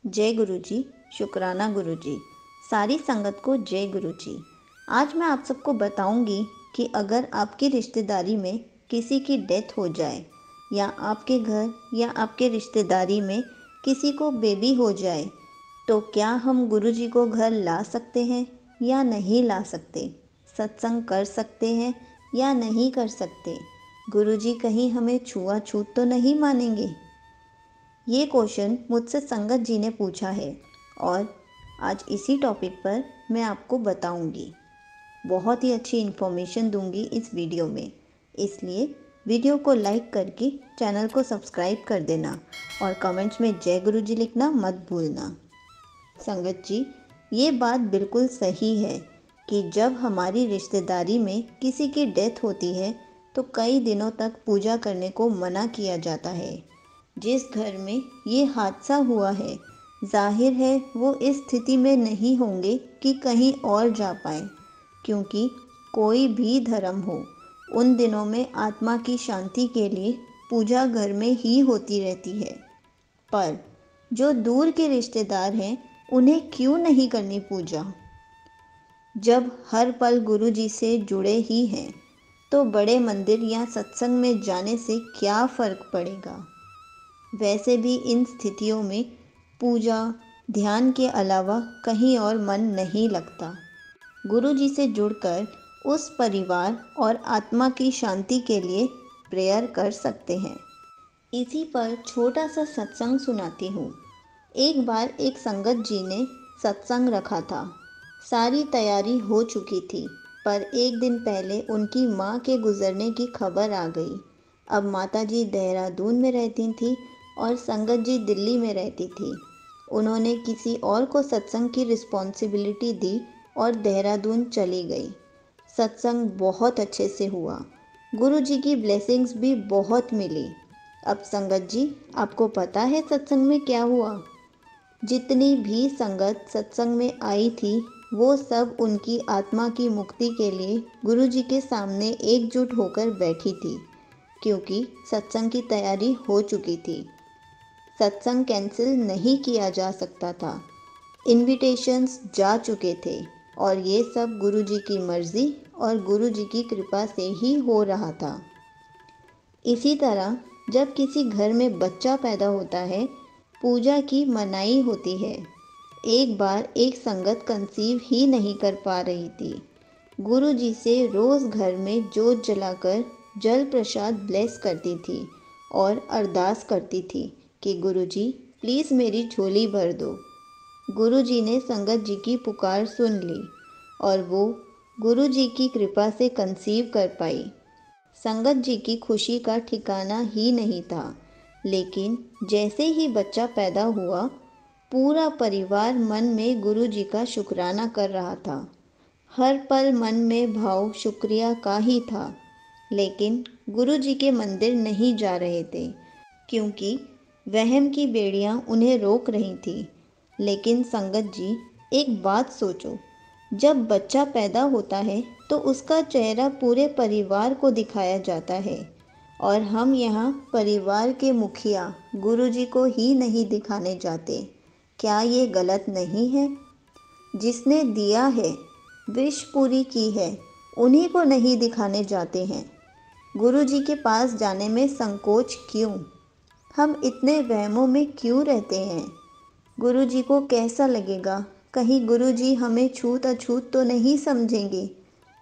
जय गुरु जी। शुक्राना गुरु जी। सारी संगत को जय गुरु जी। आज मैं आप सबको बताऊंगी कि अगर आपकी रिश्तेदारी में किसी की डेथ हो जाए या आपके घर या आपके रिश्तेदारी में किसी को बेबी हो जाए तो क्या हम गुरु जी को घर ला सकते हैं या नहीं ला सकते, सत्संग कर सकते हैं या नहीं कर सकते, गुरु जी कहीं हमें छुआछूत तो नहीं मानेंगे। ये क्वेश्चन मुझसे संगत जी ने पूछा है और आज इसी टॉपिक पर मैं आपको बताऊंगी। बहुत ही अच्छी इन्फॉर्मेशन दूंगी इस वीडियो में, इसलिए वीडियो को लाइक करके चैनल को सब्सक्राइब कर देना और कमेंट्स में जय गुरु जी लिखना मत भूलना। संगत जी, ये बात बिल्कुल सही है कि जब हमारी रिश्तेदारी में किसी की डेथ होती है तो कई दिनों तक पूजा करने को मना किया जाता है। जिस घर में ये हादसा हुआ है, जाहिर है वो इस स्थिति में नहीं होंगे कि कहीं और जा पाए, क्योंकि कोई भी धर्म हो, उन दिनों में आत्मा की शांति के लिए पूजा घर में ही होती रहती है। पर जो दूर के रिश्तेदार हैं, उन्हें क्यों नहीं करनी पूजा? जब हर पल गुरु जी से जुड़े ही हैं, तो बड़े मंदिर या सत्संग में जाने से क्या फ़र्क पड़ेगा? वैसे भी इन स्थितियों में पूजा ध्यान के अलावा कहीं और मन नहीं लगता। गुरु जी से जुड़कर उस परिवार और आत्मा की शांति के लिए प्रेयर कर सकते हैं। इसी पर छोटा सा सत्संग सुनाती हूँ। एक बार एक संगत जी ने सत्संग रखा था। सारी तैयारी हो चुकी थी, पर एक दिन पहले उनकी माँ के गुजरने की खबर आ गई। अब माताजी देहरादून में रहती थी और संगत जी दिल्ली में रहती थी। उन्होंने किसी और को सत्संग की रिस्पॉन्सिबिलिटी दी और देहरादून चली गई। सत्संग बहुत अच्छे से हुआ। गुरु जी की ब्लेसिंग्स भी बहुत मिली। अब संगत जी, आपको पता है सत्संग में क्या हुआ? जितनी भी संगत सत्संग में आई थी, वो सब उनकी आत्मा की मुक्ति के लिए गुरु जी के सामने एकजुट होकर बैठी थी, क्योंकि सत्संग की तैयारी हो चुकी थी। सत्संग कैंसिल नहीं किया जा सकता था। इनविटेशंस जा चुके थे और ये सब गुरु जी की मर्ज़ी और गुरु जी की कृपा से ही हो रहा था। इसी तरह जब किसी घर में बच्चा पैदा होता है, पूजा की मनाही होती है। एक बार एक संगत कंसीव ही नहीं कर पा रही थी। गुरु जी से रोज़ घर में जोत जलाकर जल प्रसाद ब्लेस करती थी और अरदास करती थी कि गुरु जी प्लीज़ मेरी झोली भर दो। गुरु जी ने संगत जी की पुकार सुन ली और वो गुरु जी की कृपा से कंसीव कर पाई। संगत जी की खुशी का ठिकाना ही नहीं था, लेकिन जैसे ही बच्चा पैदा हुआ, पूरा परिवार मन में गुरु जी का शुक्राना कर रहा था। हर पल मन में भाव शुक्रिया का ही था, लेकिन गुरु जी के मंदिर नहीं जा रहे थे, क्योंकि वहम की बेड़ियां उन्हें रोक रही थी। लेकिन संगत जी, एक बात सोचो, जब बच्चा पैदा होता है तो उसका चेहरा पूरे परिवार को दिखाया जाता है, और हम यहाँ परिवार के मुखिया गुरु जी को ही नहीं दिखाने जाते। क्या ये गलत नहीं है? जिसने दिया है, विश पूरी की है, उन्हीं को नहीं दिखाने जाते हैं। गुरु जी के पास जाने में संकोच क्यों? हम इतने वहमों में क्यों रहते हैं? गुरु जी को कैसा लगेगा? कहीं गुरु जी हमें छूत अछूत तो नहीं समझेंगे?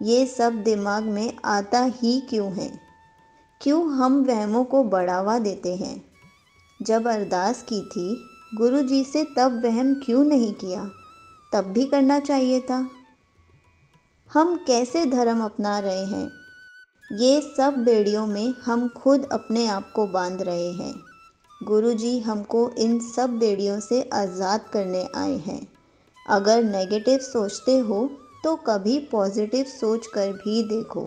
ये सब दिमाग में आता ही क्यों है? क्यों हम वहमों को बढ़ावा देते हैं? जब अरदास की थी गुरु जी से, तब वहम क्यों नहीं किया? तब भी करना चाहिए था। हम कैसे धर्म अपना रहे हैं? ये सब बेड़ियों में हम खुद अपने आप को बांध रहे हैं। गुरु जी हमको इन सब बेड़ियों से आज़ाद करने आए हैं। अगर नेगेटिव सोचते हो तो कभी पॉजिटिव सोच कर भी देखो।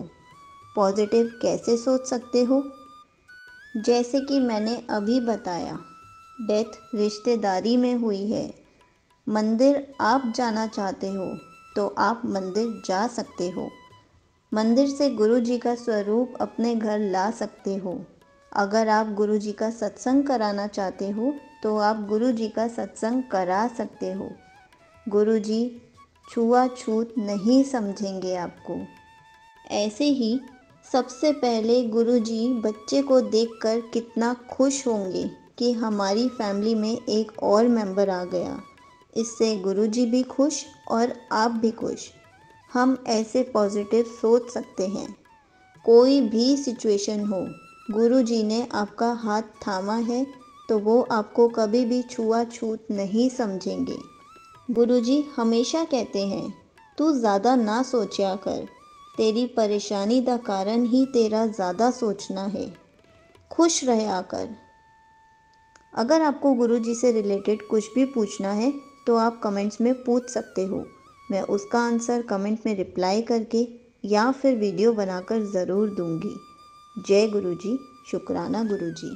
पॉजिटिव कैसे सोच सकते हो? जैसे कि मैंने अभी बताया, डेथ रिश्तेदारी में हुई है। मंदिर आप जाना चाहते हो तो आप मंदिर जा सकते हो। मंदिर से गुरु जी का स्वरूप अपने घर ला सकते हो। अगर आप गुरु जी का सत्संग कराना चाहते हो तो आप गुरु जी का सत्संग करा सकते हो। गुरु जी छुआछूत नहीं समझेंगे आपको। ऐसे ही सबसे पहले गुरुजी बच्चे को देखकर कितना खुश होंगे कि हमारी फैमिली में एक और मेंबर आ गया। इससे गुरुजी भी खुश और आप भी खुश। हम ऐसे पॉजिटिव सोच सकते हैं। कोई भी सिचुएशन हो, गुरुजी ने आपका हाथ थामा है तो वो आपको कभी भी छुआछूत नहीं समझेंगे। गुरुजी हमेशा कहते हैं, तू ज़्यादा ना सोचा कर, तेरी परेशानी का कारण ही तेरा ज़्यादा सोचना है। खुश रहा कर। अगर आपको गुरुजी से रिलेटेड कुछ भी पूछना है तो आप कमेंट्स में पूछ सकते हो। मैं उसका आंसर कमेंट में रिप्लाई करके या फिर वीडियो बनाकर ज़रूर दूंगी। जय गुरुजी। शुक्राना गुरुजी।